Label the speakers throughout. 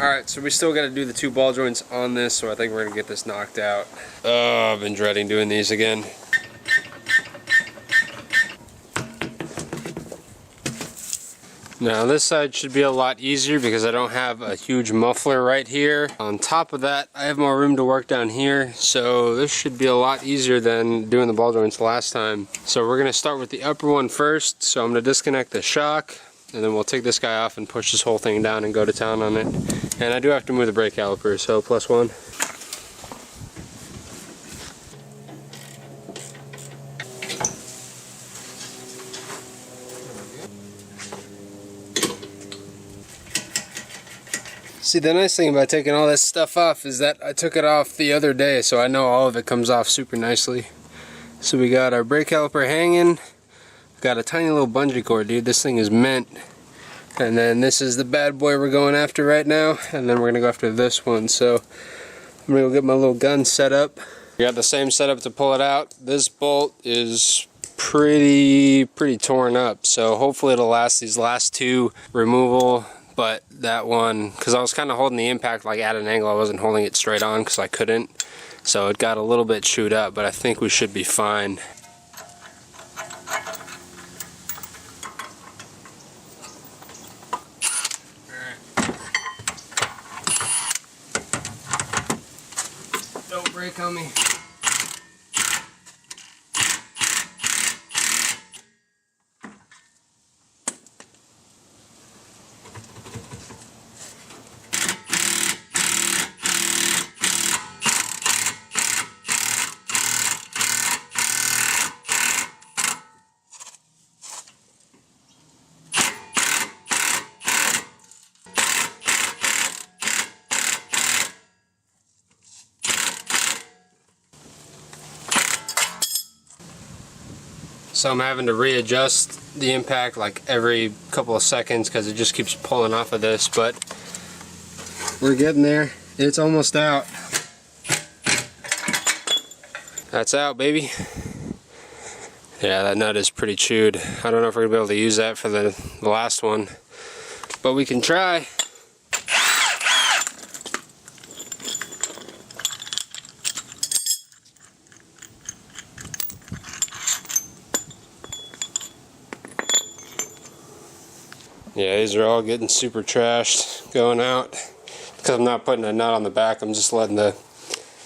Speaker 1: Alright, so we still got to do the 2 ball joints on this, so I think we're going to get this knocked out. Oh, I've been dreading doing these again. Now this side should be a lot easier because I don't have a huge muffler right here. On top of that, I have more room to work down here, so this should be a lot easier than doing the ball joints last time. So we're going to start with the upper one first, so I'm going to disconnect the shock. And then we'll take this guy off and push this whole thing down and go to town on it. And I do have to move the brake caliper, so +1. See, the nice thing about taking all this stuff off is that I took it off the other day, so I know all of it comes off super nicely. So we got our brake caliper hanging. Got a tiny little bungee cord, dude. This thing is mint. And then this is the bad boy we're going after right now. And then we're gonna go after this one. So I'm gonna go get my little gun set up. We got the same setup to pull it out. This bolt is pretty torn up. So hopefully it'll last these last 2 removal. But that one, because I was kind of holding the impact like at an angle, I wasn't holding it straight on because I couldn't. So it got a little bit chewed up, but I think we should be fine. Don't break on me. So I'm having to readjust the impact like every couple of seconds because it just keeps pulling off of this, but we're getting there. It's almost out. That's out, baby. Yeah, that nut is pretty chewed. I don't know if we're gonna be able to use that for the last one, but we can try. Yeah, these are all getting super trashed going out because I'm not putting a nut on the back. I'm just letting the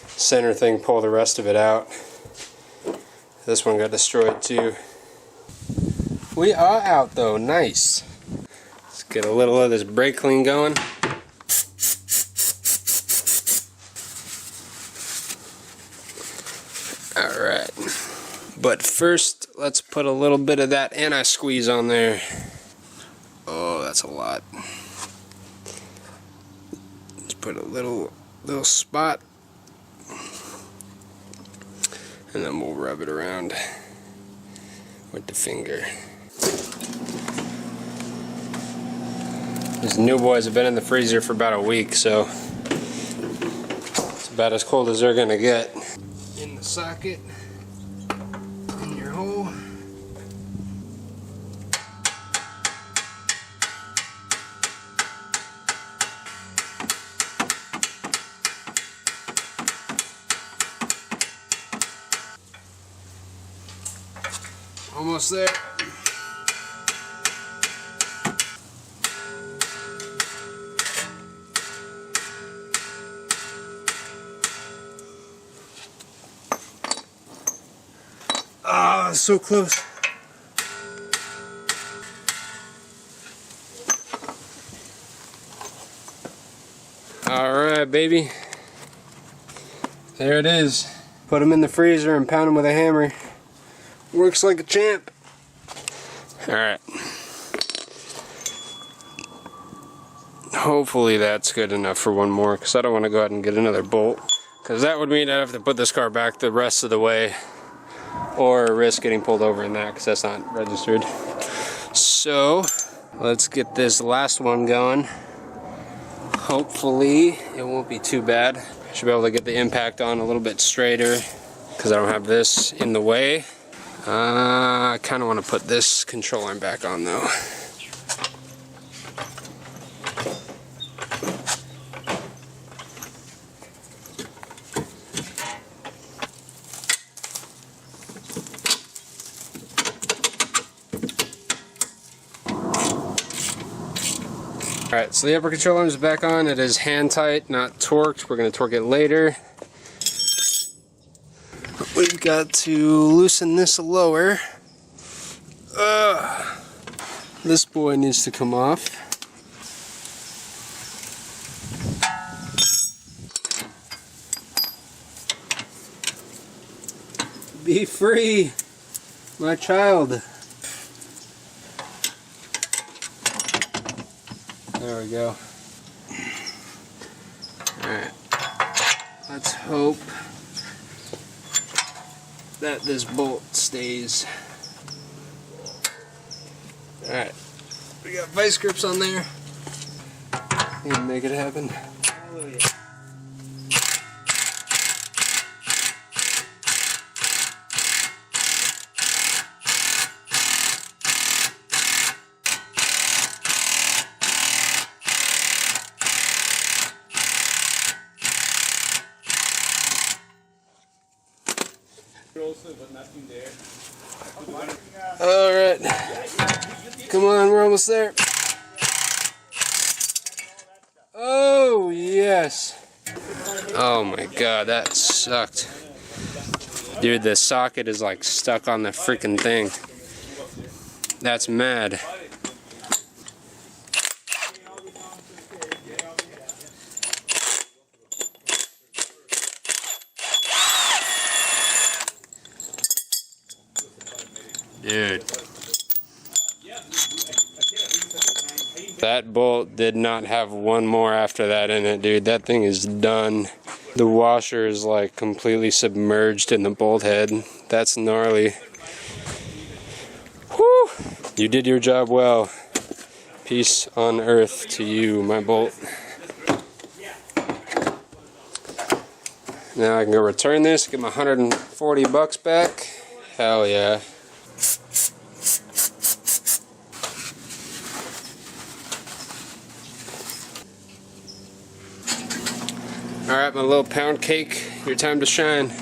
Speaker 1: center thing pull the rest of it out. This one got destroyed too. We are out though, nice. Let's get a little of this brake clean going. Alright, but first let's put a little bit of that anti-squeeze on there. Oh, that's a lot. Let's put a little spot, and then we'll rub it around with the finger. These new boys have been in the freezer for about a week, so it's about as cold as they're gonna get. In the socket, in your hole. Almost there. Ah, so close. All right, baby. There it is. Put them in the freezer and pound them with a hammer. Works like a champ. Alright. Hopefully that's good enough for one more, because I don't want to go ahead and get another bolt, because that would mean I'd have to put this car back the rest of the way or risk getting pulled over in that, because that's not registered. So let's get this last one going. Hopefully it won't be too bad. I should be able to get the impact on a little bit straighter because I don't have this in the way. I kind of want to put this control arm back on though. Alright, so the upper control arm is back on. It is hand tight, not torqued. We're going to torque it later. We've got to loosen this lower. This boy needs to come off. Be free, my child. There we go. Alright. Let's hope that this bolt stays. Alright. We got vice grips on there. We can make it happen. Hallelujah. Alright. Come on, we're almost there. Oh, yes. Oh my god, that sucked. Dude, the socket is like stuck on the freaking thing. That's mad. Dude. That bolt did not have one more after that in it, dude. That thing is done. The washer is like completely submerged in the bolt head. That's gnarly. Whew. You did your job well. Peace on earth to you, my bolt. Now I can go return this, get my $140 back. Hell yeah. Alright, my little pound cake, your time to shine.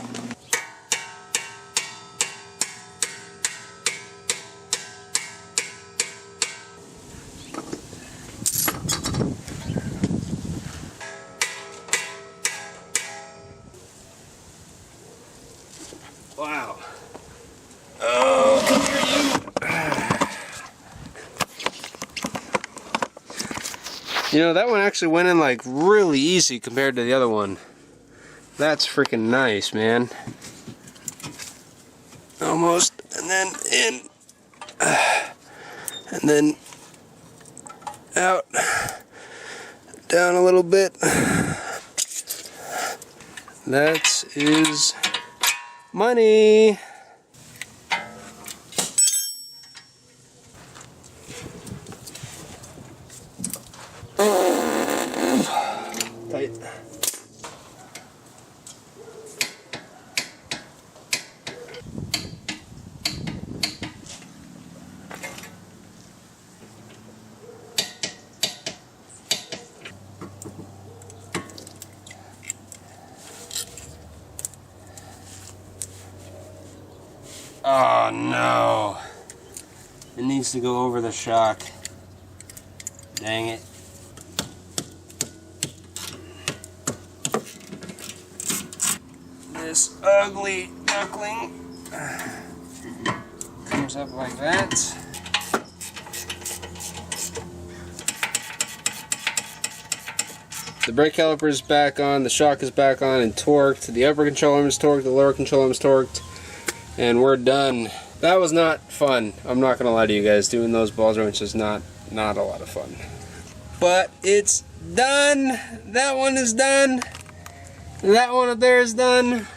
Speaker 1: Wow. Oh, look at you. You know, that one actually went in like really easy compared to the other one. That's freaking nice, man. Almost, and then in, and then out, down a little bit. That is money. Tight. Oh no. It needs to go over the shock. Dang it. This ugly duckling comes up like that. The brake caliper is back on, the shock is back on and torqued, the upper control arm is torqued, the lower control arm is torqued, and we're done. That was not fun. I'm not gonna lie to you guys, doing those ball joints is not a lot of fun. But it's done. That one is done. That one up there is done.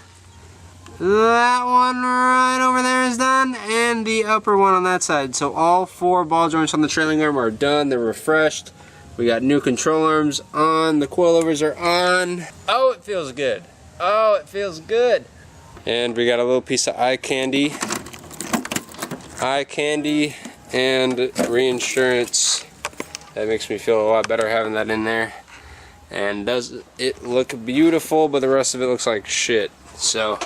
Speaker 1: That one right over there is done. And the upper one on that side. So all 4 ball joints on the trailing arm are done. They're refreshed. We got new control arms on. The coilovers are on. Oh, it feels good. Oh, it feels good. And we got a little piece of eye candy. Eye candy and reinsurance. That makes me feel a lot better having that in there. And does it look beautiful, but the rest of it looks like shit. So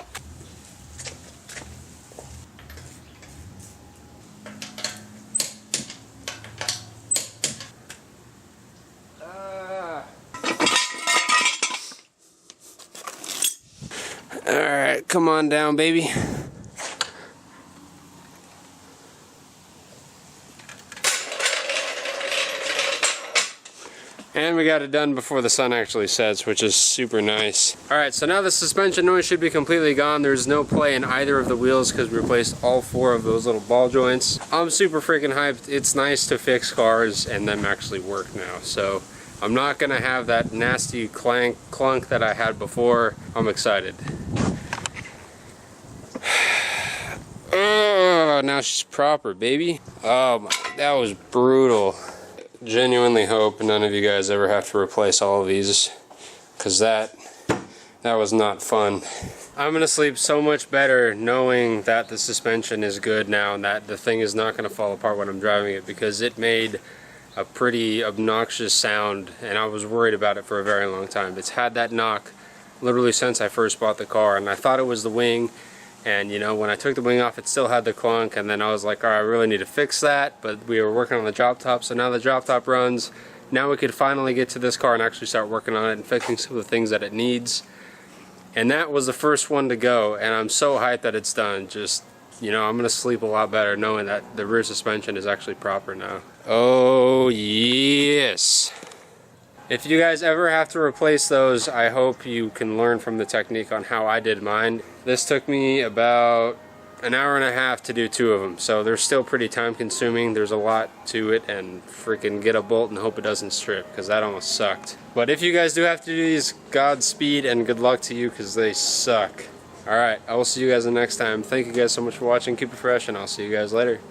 Speaker 1: Alright, come on down, baby. And we got it done before the sun actually sets, which is super nice. Alright, so now the suspension noise should be completely gone. There's no play in either of the wheels because we replaced all 4 of those little ball joints. I'm super freaking hyped. It's nice to fix cars and them actually work now. So I'm not gonna have that nasty clunk that I had before. I'm excited. Oh, now she's proper, baby. Oh my, that was brutal. Genuinely hope none of you guys ever have to replace all of these, because that was not fun. I'm gonna sleep so much better knowing that the suspension is good now and that the thing is not gonna fall apart when I'm driving it, because it made a pretty obnoxious sound and I was worried about it for a very long time. It's had that knock literally since I first bought the car, and I thought it was the wing. And you know, when I took the wing off, it still had the clunk, and then I was like, alright, I really need to fix that. But we were working on the drop top, so now the drop top runs. Now we could finally get to this car and actually start working on it and fixing some of the things that it needs. And that was the first one to go, and I'm so hyped that it's done. Just, you know, I'm gonna sleep a lot better knowing that the rear suspension is actually proper now. Oh yes. If you guys ever have to replace those, I hope you can learn from the technique on how I did mine. This took me about an hour and a half to do 2 of them, so they're still pretty time consuming. There's a lot to it, and freaking get a bolt and hope it doesn't strip, because that almost sucked. But if you guys do have to do these, godspeed and good luck to you, because they suck. Alright, I will see you guys the next time. Thank you guys so much for watching. Keep it fresh, and I'll see you guys later.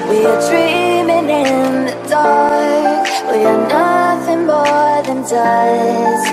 Speaker 2: We are dreaming in the dark. We are nothing more than dust.